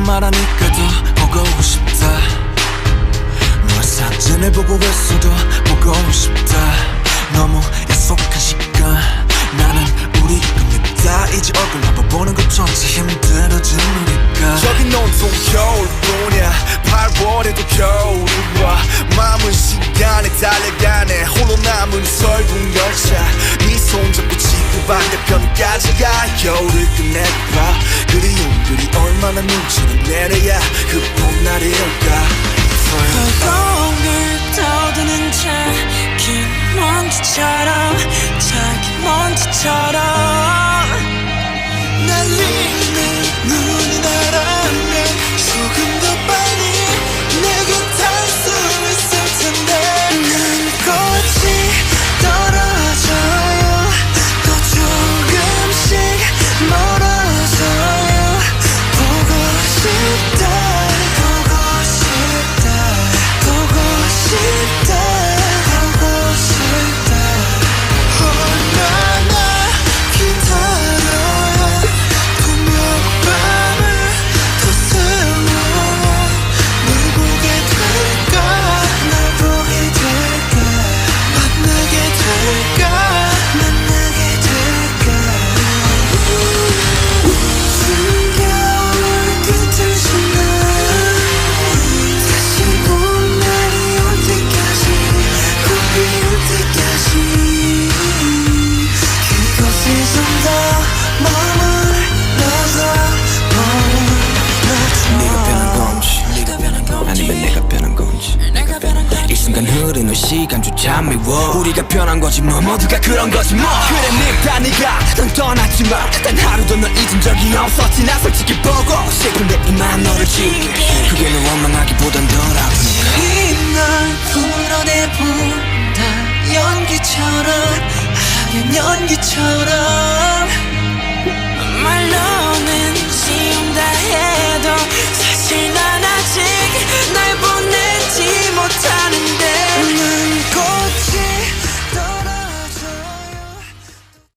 말하니까 더 보고 싶다. 너의 사진을 보고 있어도 보고 싶다. 너무 약속한 시간 나는 우리 겁니다. 이제 얼굴 한번 보는 것조차 힘들어진 우리가. 저긴 온통 겨울뿐이야. 8월에도 겨울이 와. 마음은 시간에 달려가네. 홀로 남은 설국 열차. 네 손잡고 지구 반대편까지 가. 겨울을 끝내봐. 그리움들이 얼마나 눈치를 내려야 그 봄날이 올까. 벌거울 떠드는 작은 먼지처럼 작은 먼지처럼 날리는 눈이 나라면 조금 더 빨리 내게 닿을 수 있을 텐데. 눈꽃이 떨어져요. 또 조금씩 멀어져요. 보고 싶다 보고 싶다 보고 싶다 보고 싶다. 얼마나 기다려야 분명 밤을 더 세워 널 보게 될까. 널 보게 될까. 만나게 될까. 만나게 될까. 숨겨올 끝을 지나 다시 봄날이 올 때까지 봄이 올 때까지 그곳에 좀 더 머물러서 네가 변한 건지 아니면 내가 변한 건지. 이 순간 흐르는 시간조차 미워. 우리가 변한 거지 뭐. 모두가 그런 거지 뭐. 그래 늙다 네가 넌 떠났지만 단 하루도 널 잊은 적이 없었지. 나 솔직히 보고 싶은데 이만 너를 지울게. 그게 널 원망하기보단 덜 아프니까. 이날 풀어내본다. 연기처럼 하얀 연기처럼